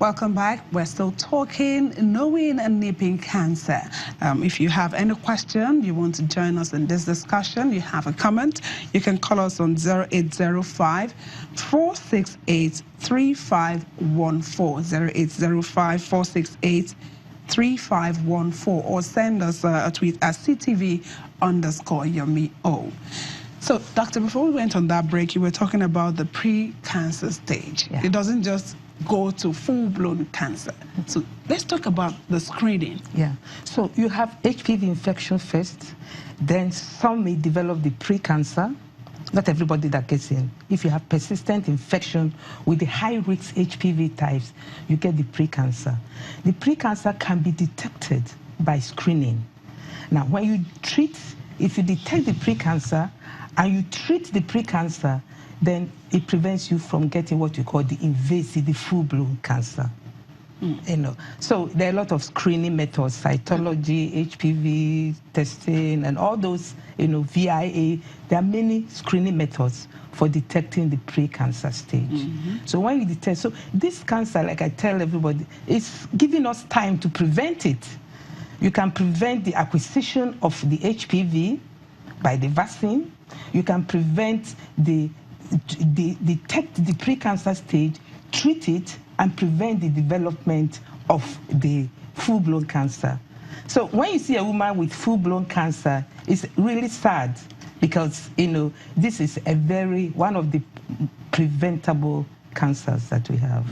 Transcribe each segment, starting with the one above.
Welcome back. We're still talking, knowing and nipping cancer. If you have any question, you want to join us in this discussion, you have a comment, you can call us on 0805 468 3514, 0805 468 3514, or send us a tweet at CTV_YomiO. So, Doctor, before we went on that break, you were talking about the pre-cancer stage. Yeah. It doesn't just go to full-blown cancer. So let's talk about the screening. Yeah. So you have HPV infection first, then some may develop the pre-cancer. Not everybody that gets in. If you have persistent infection with the high-risk HPV types, you get the pre-cancer. The pre-cancer can be detected by screening. Now, when you treat, if you detect the pre-cancer and you treat the pre-cancer, then it prevents you from getting what you call the invasive, the full-blown cancer. You know, so there are a lot of screening methods, cytology, HPV testing, and all those, you know, VIA. There are many screening methods for detecting the pre-cancer stage. So when you detect, so this cancer, like I tell everybody, is giving us time to prevent it. You can prevent the acquisition of the HPV by the vaccine. You can prevent detect the pre-cancer stage, treat it, and prevent the development of the full-blown cancer. So when you see a woman with full-blown cancer, it's really sad because, you know, this is one of the preventable cancers that we have.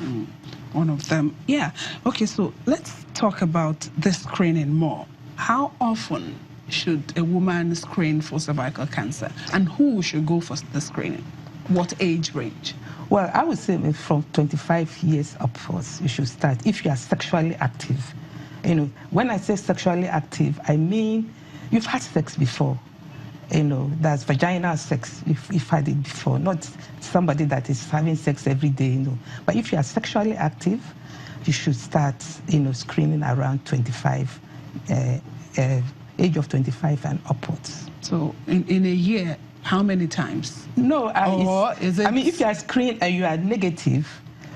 One of them, yeah. Okay, so let's talk about the screening more. How often should a woman screen for cervical cancer, and who should go for the screening? What age range? Well, I would say from 25 years upwards, you should start if you are sexually active. You know, when I say sexually active, I mean you've had sex before. You know, that's vaginal sex, if you've had it before, not somebody that is having sex every day, you know. But if you are sexually active, you should start, you know, screening around 25, age of 25 and upwards. So in a year, how many times? No, I mean, if you are screened and you are negative,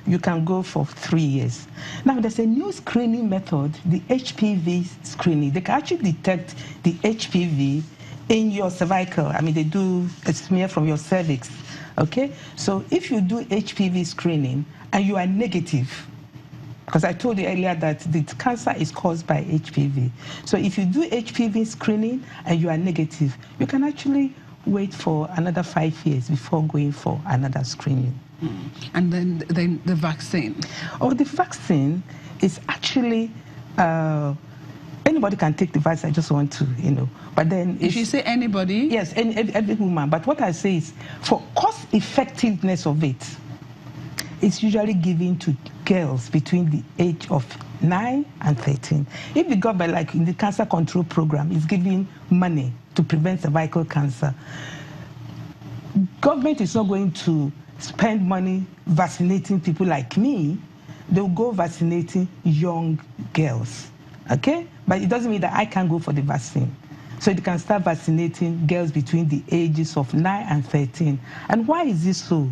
you can go for 3 years. Now, there's a new screening method, the HPV screening. They can actually detect the HPV in your cervical. I mean, they do a smear from your cervix, okay? So if you do HPV screening and you are negative, because I told you earlier that the cancer is caused by HPV. So if you do HPV screening and you are negative, you can actually wait for another 5 years before going for another screening. And then the vaccine? Oh, the vaccine is actually, anybody can take the vaccine, I just want to, you know. But then if you say anybody? Yes, every woman. But what I say is, for cost effectiveness of it, it's usually given to girls between the age of 9 and 13. If the government, like in the cancer control program, is giving money to prevent cervical cancer, government is not going to spend money vaccinating people like me. They'll go vaccinating young girls, okay? But it doesn't mean that I can't go for the vaccine. So you can start vaccinating girls between the ages of 9 and 13. And why is this so?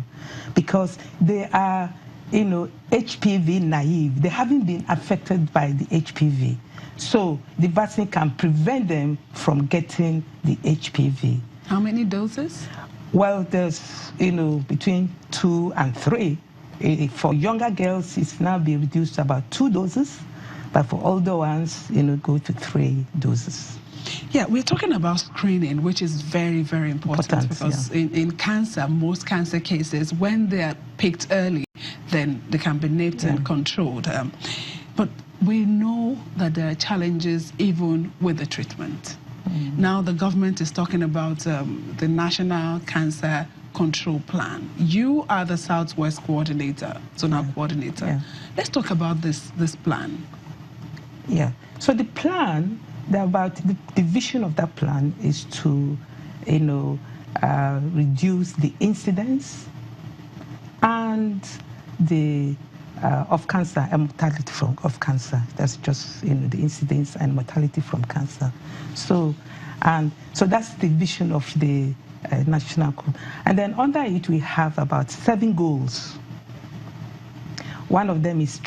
Because they are, you know, HPV naive. They haven't been affected by the HPV. So the vaccine can prevent them from getting the HPV. How many doses? Well, there's, you know, between 2 and 3. For younger girls, it's now been reduced to about 2 doses. But for older ones, you know, go to 3 doses. Yeah, we're talking about screening, which is very, very important because in cancer, most cancer cases, when they are picked early, then they can be nipped and controlled. But we know that there are challenges even with the treatment. Now the government is talking about the National Cancer Control Plan. You are the Southwest Coordinator, Zonal Coordinator. Let's talk about this plan. Yeah, so the plan, the vision of that plan is to, you know, reduce the incidence and the of cancer and mortality of cancer. That's just, you know, the incidence and mortality from cancer. So that's the vision of the national. And then under it we have about 7 goals. One of them is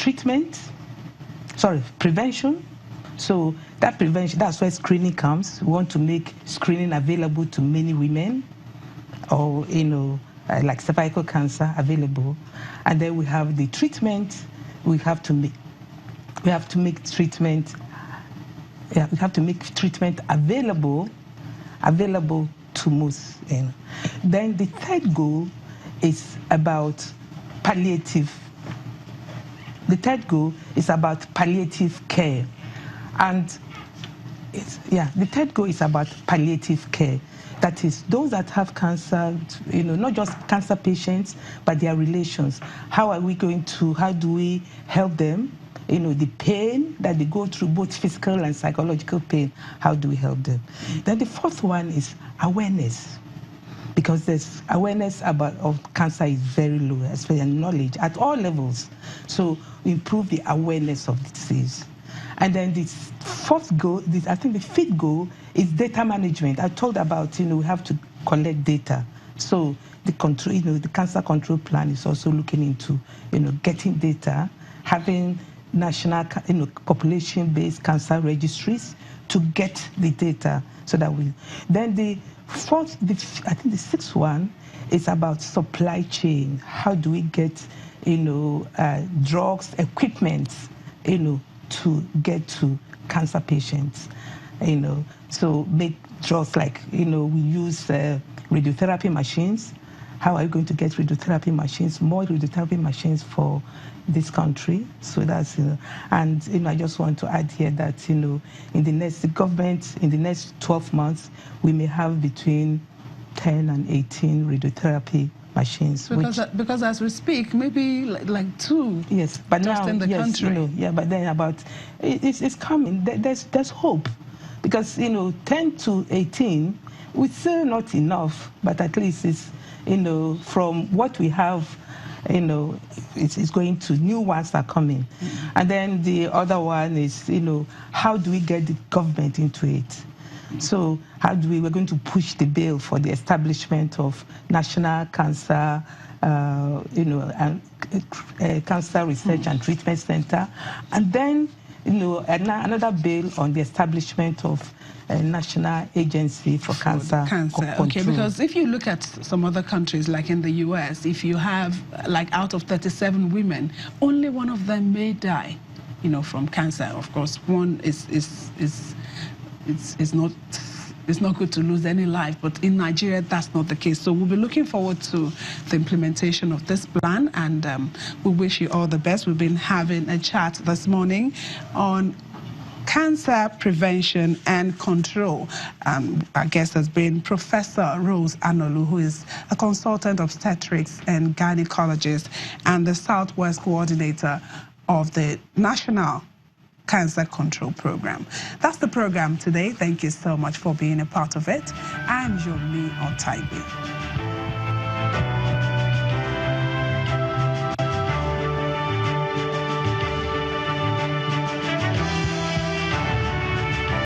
prevention. So that prevention, that's where screening comes. We want to make screening available to many women, or, like cervical cancer available. And then we have the treatment. We have to make treatment available to most. Then the third goal is about palliative. The third goal is about palliative care. And the third goal is about palliative care. That is, those that have cancer, not just cancer patients, but their relations. How do we help them? The pain that they go through, both physical and psychological pain, how do we help them? Then the fourth one is awareness. Because there's awareness of cancer is very low, especially knowledge at all levels. So improve the awareness of the disease. And then the fourth goal, I think the fifth goal is data management. I talked about, we have to collect data. So the control, the cancer control plan is also looking into, getting data, having national, population-based cancer registries to get the data so that then the sixth one is about supply chain. How do we get, drugs, equipment, to get to cancer patients, so make drugs like, we use radiotherapy machines. How are you going to get radiotherapy machines, more radiotherapy machines for this country? So that's, and I just want to add here that, the government, in the next 12 months, we may have between 10 and 18 radiotherapy machines. Because as we speak, maybe like 2. Yes, but just now, in the country. But then it's coming. There's hope, because 10 to 18, it's still not enough, but at least it's from what we have, it's going to, new ones are coming. Mm-hmm. And then the other one is, how do we get the government into it? So we're going to push the bill for the establishment of National Cancer, Cancer Research and Treatment Center, and then, another bill on the establishment of a National Agency for Cancer Control. Okay, because if you look at some other countries, like in the US, if you have, like, out of 37 women, only one of them may die, from cancer. Of course, one it's not good to lose any life, but in Nigeria, that's not the case. So we'll be looking forward to the implementation of this plan, and we wish you all the best. We've been having a chat this morning on cancer prevention and control. Our guest has been Professor Rose Anolu, who is a consultant obstetrics and gynecologist and the Southwest coordinator of the National Cancer Control Program. That's the program today. Thank you so much for being a part of it. I'm Yomi Otaibe.